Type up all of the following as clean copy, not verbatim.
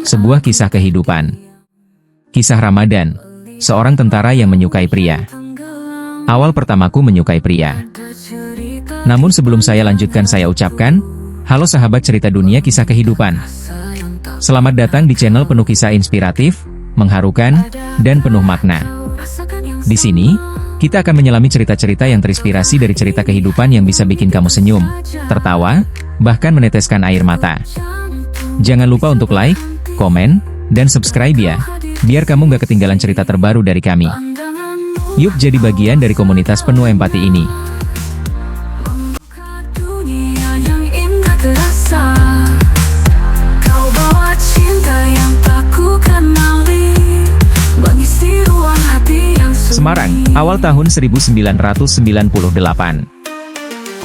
Sebuah kisah kehidupan. Kisah Ramadan, seorang tentara yang menyukai pria. Awal pertamaku menyukai pria. Namun sebelum saya lanjutkan, saya ucapkan, halo sahabat cerita dunia kisah kehidupan. Selamat datang di channel penuh kisah inspiratif, mengharukan, dan penuh makna. Di sini, kita akan menyelami cerita-cerita yang terinspirasi dari cerita kehidupan yang bisa bikin kamu senyum, tertawa, bahkan meneteskan air mata. Jangan lupa untuk like, komen, dan subscribe ya, biar kamu gak ketinggalan cerita terbaru dari kami. Yuk jadi bagian dari komunitas penuh empati ini. Semarang, awal tahun 1998.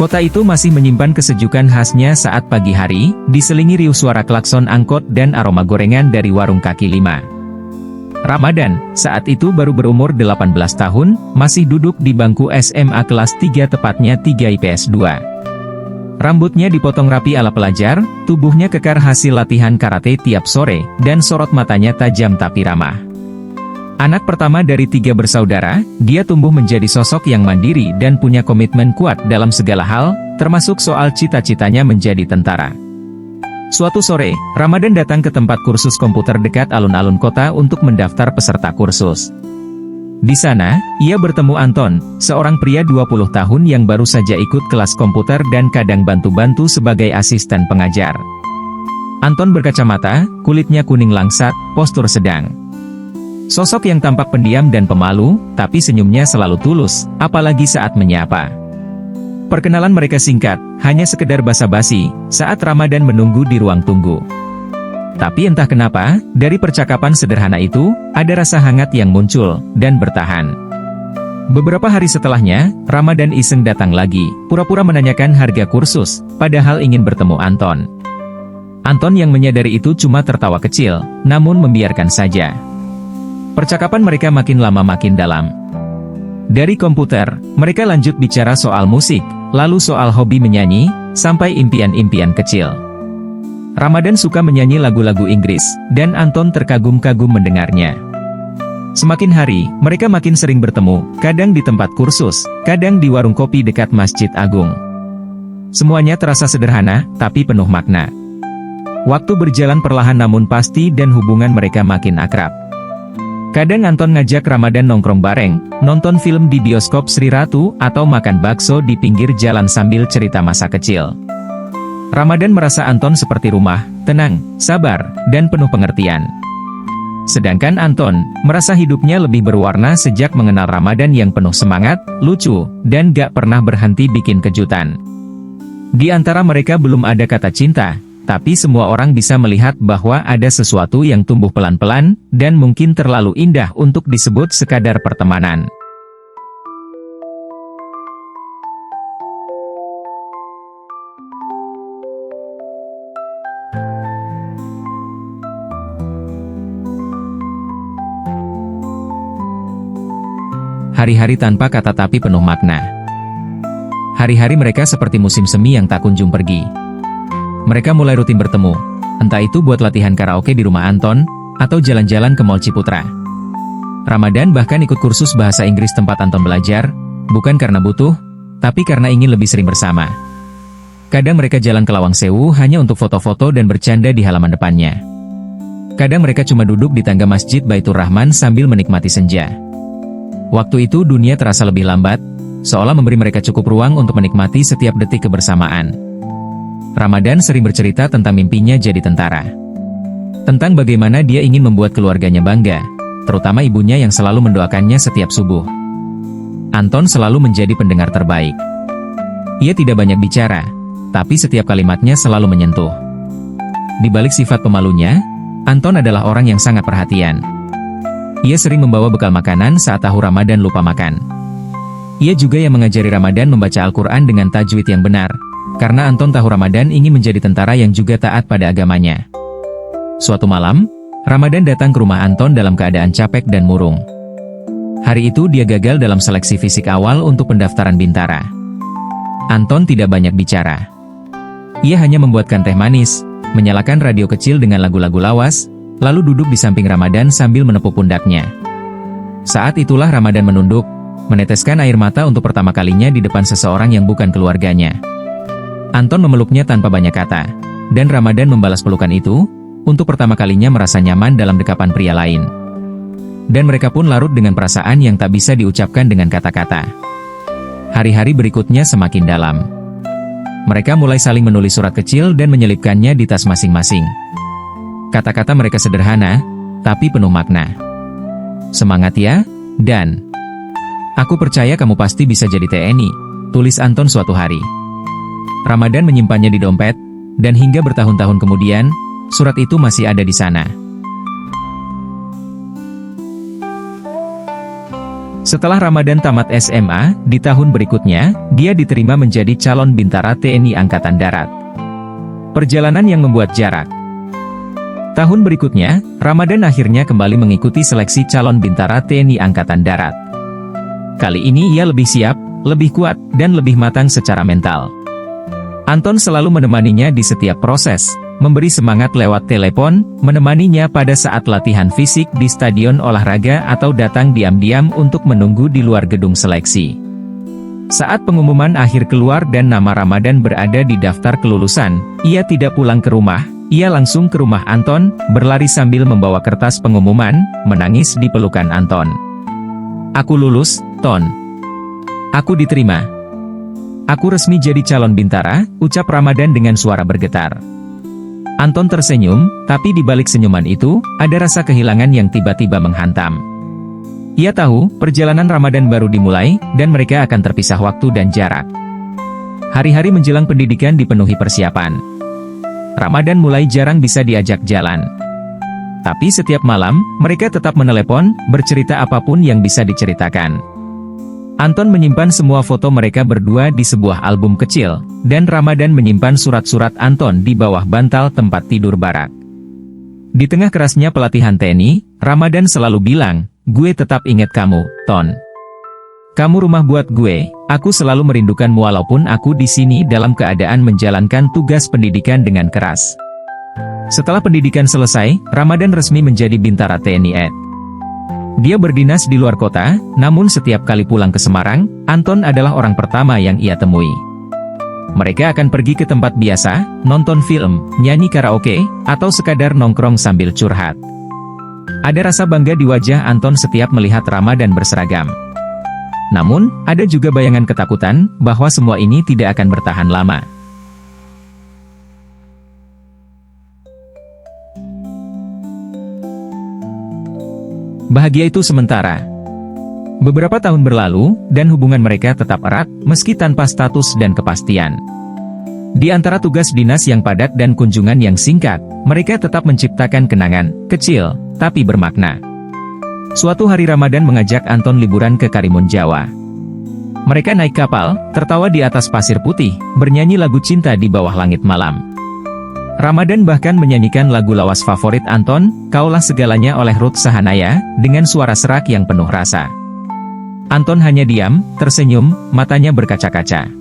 Kota itu masih menyimpan kesejukan khasnya saat pagi hari, diselingi riuh suara klakson angkot dan aroma gorengan dari warung kaki lima. Ramadan, saat itu baru berumur 18 tahun, masih duduk di bangku SMA kelas 3 tepatnya 3 IPS 2. Rambutnya dipotong rapi ala pelajar, tubuhnya kekar hasil latihan karate tiap sore, dan sorot matanya tajam tapi ramah. Anak pertama dari 3 bersaudara, dia tumbuh menjadi sosok yang mandiri dan punya komitmen kuat dalam segala hal, termasuk soal cita-citanya menjadi tentara. Suatu sore, Ramadan datang ke tempat kursus komputer dekat alun-alun kota untuk mendaftar peserta kursus. Di sana, ia bertemu Anton, seorang pria 20 tahun yang baru saja ikut kelas komputer dan kadang bantu-bantu sebagai asisten pengajar. Anton berkacamata, kulitnya kuning langsat, postur sedang. Sosok yang tampak pendiam dan pemalu, tapi senyumnya selalu tulus, apalagi saat menyapa. Perkenalan mereka singkat, hanya sekedar basa-basi, saat Ramadan menunggu di ruang tunggu. Tapi entah kenapa, dari percakapan sederhana itu, ada rasa hangat yang muncul, dan bertahan. Beberapa hari setelahnya, Ramadan iseng datang lagi, pura-pura menanyakan harga kursus, padahal ingin bertemu Anton. Anton yang menyadari itu cuma tertawa kecil, namun membiarkan saja. Percakapan mereka makin lama makin dalam. Dari komputer, mereka lanjut bicara soal musik, lalu soal hobi menyanyi, sampai impian-impian kecil. Ramadan suka menyanyi lagu-lagu Inggris, dan Anton terkagum-kagum mendengarnya. Semakin hari, mereka makin sering bertemu, kadang di tempat kursus, kadang di warung kopi dekat Masjid Agung. Semuanya terasa sederhana, tapi penuh makna. Waktu berjalan perlahan namun pasti dan hubungan mereka makin akrab. Kadang Anton ngajak Ramadan nongkrong bareng, nonton film di bioskop Sri Ratu, atau makan bakso di pinggir jalan sambil cerita masa kecil. Ramadan merasa Anton seperti rumah, tenang, sabar, dan penuh pengertian. Sedangkan Anton, merasa hidupnya lebih berwarna sejak mengenal Ramadan yang penuh semangat, lucu, dan gak pernah berhenti bikin kejutan. Di antara mereka belum ada kata cinta, tapi semua orang bisa melihat bahwa ada sesuatu yang tumbuh pelan-pelan, dan mungkin terlalu indah untuk disebut sekadar pertemanan. Hari-hari tanpa kata tapi penuh makna. Hari-hari mereka seperti musim semi yang tak kunjung pergi. Mereka mulai rutin bertemu, entah itu buat latihan karaoke di rumah Anton, atau jalan-jalan ke Mall Ciputra. Ramadan bahkan ikut kursus bahasa Inggris tempat Anton belajar, bukan karena butuh, tapi karena ingin lebih sering bersama. Kadang mereka jalan ke Lawang Sewu hanya untuk foto-foto dan bercanda di halaman depannya. Kadang mereka cuma duduk di tangga Masjid Baitur Rahman sambil menikmati senja. Waktu itu dunia terasa lebih lambat, seolah memberi mereka cukup ruang untuk menikmati setiap detik kebersamaan. Ramadan sering bercerita tentang mimpinya jadi tentara. Tentang bagaimana dia ingin membuat keluarganya bangga, terutama ibunya yang selalu mendoakannya setiap subuh. Anton selalu menjadi pendengar terbaik. Ia tidak banyak bicara, tapi setiap kalimatnya selalu menyentuh. Di balik sifat pemalunya, Anton adalah orang yang sangat perhatian. Ia sering membawa bekal makanan saat tahu Ramadan lupa makan. Ia juga yang mengajari Ramadan membaca Al-Quran dengan tajwid yang benar. Karena Anton tahu Ramadan ingin menjadi tentara yang juga taat pada agamanya. Suatu malam, Ramadan datang ke rumah Anton dalam keadaan capek dan murung. Hari itu dia gagal dalam seleksi fisik awal untuk pendaftaran Bintara. Anton tidak banyak bicara. Ia hanya membuatkan teh manis, menyalakan radio kecil dengan lagu-lagu lawas, lalu duduk di samping Ramadan sambil menepuk pundaknya. Saat itulah Ramadan menunduk, meneteskan air mata untuk pertama kalinya di depan seseorang yang bukan keluarganya. Anton memeluknya tanpa banyak kata, dan Ramadan membalas pelukan itu, untuk pertama kalinya merasa nyaman dalam dekapan pria lain. Dan mereka pun larut dengan perasaan yang tak bisa diucapkan dengan kata-kata. Hari-hari berikutnya semakin dalam. Mereka mulai saling menulis surat kecil dan menyelipkannya di tas masing-masing. Kata-kata mereka sederhana, tapi penuh makna. Semangat ya, dan aku percaya kamu pasti bisa jadi TNI, tulis Anton suatu hari. Ramadan menyimpannya di dompet, dan hingga bertahun-tahun kemudian, surat itu masih ada di sana. Setelah Ramadan tamat SMA, di tahun berikutnya, dia diterima menjadi calon bintara TNI Angkatan Darat. Perjalanan yang membuat jarak. Tahun berikutnya, Ramadan akhirnya kembali mengikuti seleksi calon bintara TNI Angkatan Darat. Kali ini ia lebih siap, lebih kuat, dan lebih matang secara mental. Anton selalu menemaninya di setiap proses, memberi semangat lewat telepon, menemaninya pada saat latihan fisik di stadion olahraga atau datang diam-diam untuk menunggu di luar gedung seleksi. Saat pengumuman akhir keluar dan nama Ramadan berada di daftar kelulusan, ia tidak pulang ke rumah, ia langsung ke rumah Anton, berlari sambil membawa kertas pengumuman, menangis di pelukan Anton. Aku lulus, Ton. Aku diterima. Aku resmi jadi calon bintara, ucap Ramadan dengan suara bergetar. Anton tersenyum, tapi di balik senyuman itu, ada rasa kehilangan yang tiba-tiba menghantam. Ia tahu, perjalanan Ramadan baru dimulai, dan mereka akan terpisah waktu dan jarak. Hari-hari menjelang pendidikan dipenuhi persiapan. Ramadan mulai jarang bisa diajak jalan. Tapi setiap malam, mereka tetap menelepon, bercerita apapun yang bisa diceritakan. Anton menyimpan semua foto mereka berdua di sebuah album kecil, dan Ramadan menyimpan surat-surat Anton di bawah bantal tempat tidur barak. Di tengah kerasnya pelatihan TNI, Ramadan selalu bilang, "Gue tetap ingat kamu, Ton. Kamu rumah buat gue, aku selalu merindukanmu walaupun aku di sini dalam keadaan menjalankan tugas pendidikan dengan keras." Setelah pendidikan selesai, Ramadan resmi menjadi bintara TNI AD. Dia berdinas di luar kota, namun setiap kali pulang ke Semarang, Anton adalah orang pertama yang ia temui. Mereka akan pergi ke tempat biasa, nonton film, nyanyi karaoke, atau sekadar nongkrong sambil curhat. Ada rasa bangga di wajah Anton setiap melihat Ramadan berseragam. Namun, ada juga bayangan ketakutan, bahwa semua ini tidak akan bertahan lama. Bahagia itu sementara. Beberapa tahun berlalu, dan hubungan mereka tetap erat, meski tanpa status dan kepastian. Di antara tugas dinas yang padat dan kunjungan yang singkat, mereka tetap menciptakan kenangan, kecil, tapi bermakna. Suatu hari Ramadan mengajak Anton liburan ke Karimun Jawa. Mereka naik kapal, tertawa di atas pasir putih, bernyanyi lagu cinta di bawah langit malam. Ramadan bahkan menyanyikan lagu lawas favorit Anton, "Kaulah Segalanya" oleh Ruth Sahanaya, dengan suara serak yang penuh rasa. Anton hanya diam, tersenyum, matanya berkaca-kaca.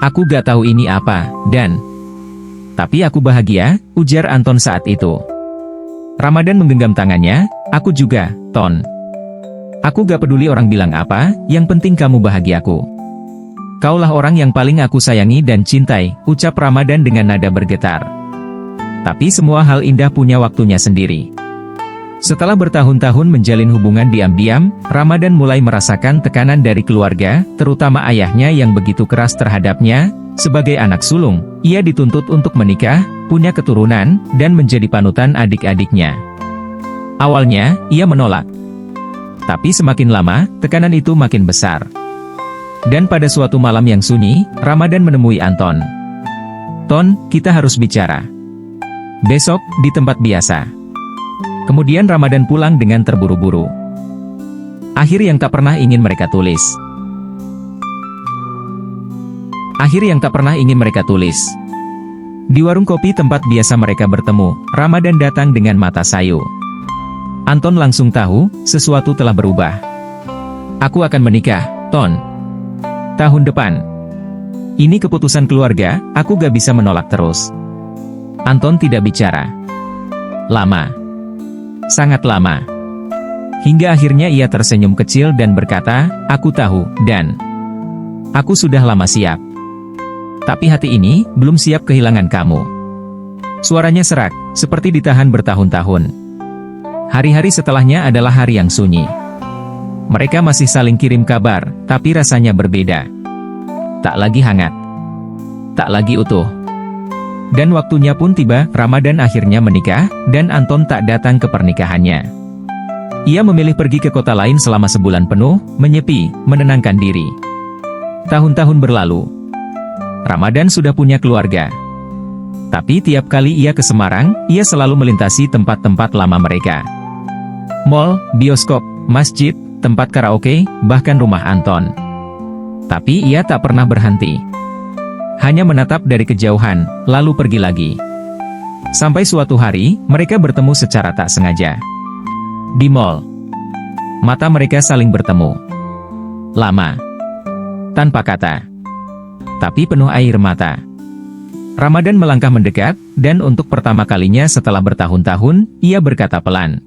"Aku gak tahu ini apa, dan tapi aku bahagia," ujar Anton saat itu. Ramadan menggenggam tangannya, "Aku juga, Ton. Aku gak peduli orang bilang apa, yang penting kamu bahagiaku. Kaulah orang yang paling aku sayangi dan cintai," ucap Ramadan dengan nada bergetar. Tapi semua hal indah punya waktunya sendiri. Setelah bertahun-tahun menjalin hubungan diam-diam, Ramadan mulai merasakan tekanan dari keluarga, terutama ayahnya yang begitu keras terhadapnya. Sebagai anak sulung, ia dituntut untuk menikah, punya keturunan, dan menjadi panutan adik-adiknya. Awalnya, ia menolak. Tapi semakin lama, tekanan itu makin besar. Dan pada suatu malam yang sunyi, Ramadan menemui Anton. "Ton, kita harus bicara. Besok, di tempat biasa." Kemudian Ramadan pulang dengan terburu-buru. Akhir yang tak pernah ingin mereka tulis. Akhir yang tak pernah ingin mereka tulis. Di warung kopi tempat biasa mereka bertemu, Ramadan datang dengan mata sayu. Anton langsung tahu, sesuatu telah berubah. "Aku akan menikah, Ton. Tahun depan. Ini keputusan keluarga, aku gak bisa menolak terus." Anton tidak bicara lama. sangat lama. Hingga akhirnya ia tersenyum kecil dan berkata, "Aku tahu, dan aku sudah lama siap. Tapi hati ini, belum siap kehilangan kamu." Suaranya serak, seperti ditahan bertahun-tahun. Hari-hari setelahnya adalah hari yang sunyi. Mereka masih saling kirim kabar, tapi rasanya berbeda. Tak lagi hangat. Tak lagi utuh. Dan waktunya pun tiba, Ramadan akhirnya menikah, dan Anton tak datang ke pernikahannya. Ia memilih pergi ke kota lain selama sebulan penuh, menyepi, menenangkan diri. Tahun-tahun berlalu. Ramadan sudah punya keluarga. Tapi tiap kali ia ke Semarang, ia selalu melintasi tempat-tempat lama mereka. Mall, bioskop, masjid, tempat karaoke, bahkan rumah Anton. Tapi ia tak pernah berhenti. Hanya menatap dari kejauhan, lalu pergi lagi. Sampai suatu hari, mereka bertemu secara tak sengaja. Di mall. Mata mereka saling bertemu. Lama. Tanpa kata. Tapi penuh air mata. Ramadan melangkah mendekat, dan untuk pertama kalinya setelah bertahun-tahun, ia berkata pelan.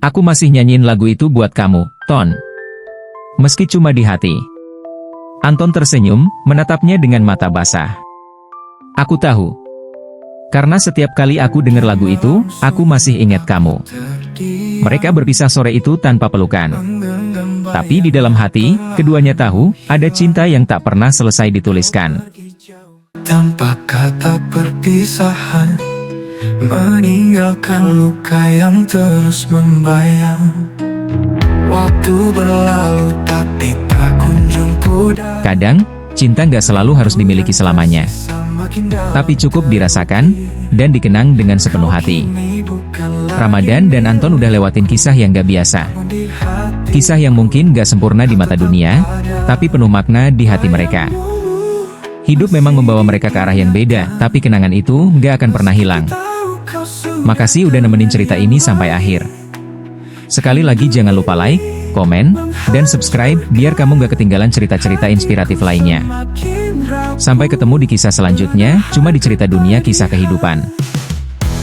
"Aku masih nyanyiin lagu itu buat kamu, Ton. Meski cuma di hati." Anton tersenyum, menatapnya dengan mata basah. "Aku tahu. Karena setiap kali aku dengar lagu itu, aku masih ingat kamu." Mereka berpisah sore itu tanpa pelukan. Tapi di dalam hati, keduanya tahu, ada cinta yang tak pernah selesai dituliskan. Tanpa kata perpisahan, meninggalkan luka yang terus membayang. Waktu berlalu tapi tak kunjung pudar. Kadang, cinta nggak selalu harus dimiliki selamanya. Tapi cukup dirasakan, dan dikenang dengan sepenuh hati. Ramadan dan Anton udah lewatin kisah yang gak biasa. Kisah yang mungkin gak sempurna di mata dunia, tapi penuh makna di hati mereka. Hidup memang membawa mereka ke arah yang beda, tapi kenangan itu gak akan pernah hilang. Makasih udah nemenin cerita ini sampai akhir. Sekali lagi jangan lupa like, komen, dan subscribe, biar kamu gak ketinggalan cerita-cerita inspiratif lainnya. Sampai ketemu di kisah selanjutnya, cuma di cerita dunia kisah kehidupan.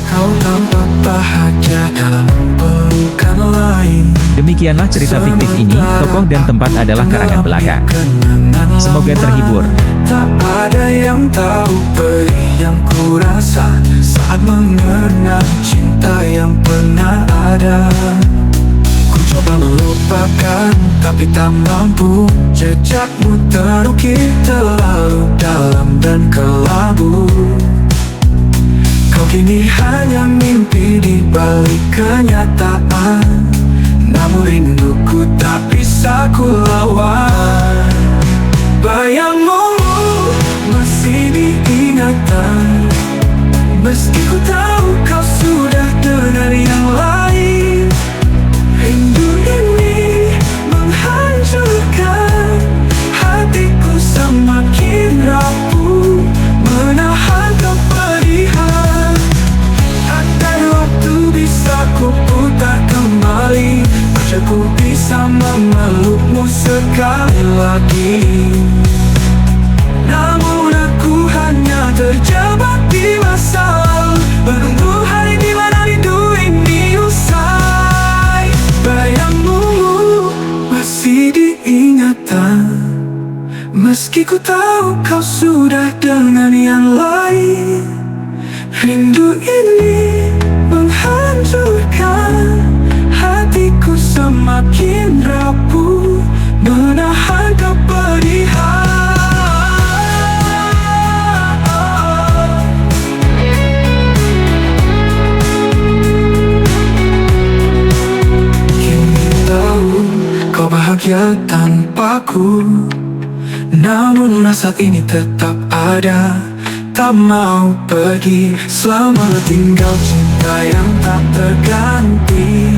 Kau tampak bahagia dalam pelukan lain. Demikianlah cerita fiktif ini, tokoh dan tempat adalah karangan belaka. Semoga terhibur. Tak ada yang tahu perih yang ku rasa saat mengenang cinta yang pernah ada. Ku coba melupakan, tapi tak mampu. Jejakmu terukir terlalu dalam dan kelabu. Kau kini hanya mimpi di balik kenyataan. Namun rinduku tak bisa ku lawan. Bayangmu masih diingatan, meski ku tahu kau sudah dengan yang lain. Rindu ini menghancurkan hatiku, semakin rapuh menahan kepedihan. Andai waktu bisa ku putar kembali, aku bisa memelukmu sekali lagi. Namun aku hanya terjebak di masa lalu, menunggu hari di mana rindu ini usai. Bayangmu masih diingatan, meski ku tahu kau sudah dengan yang lain. Rindu ini menghancurkan hatiku, semakin rapuh menahan kepedihan. Kini tahu kau bahagia tanpaku, namun rasa ini tetap ada. Tak mau pergi, selama tinggal cinta yang tak terganti.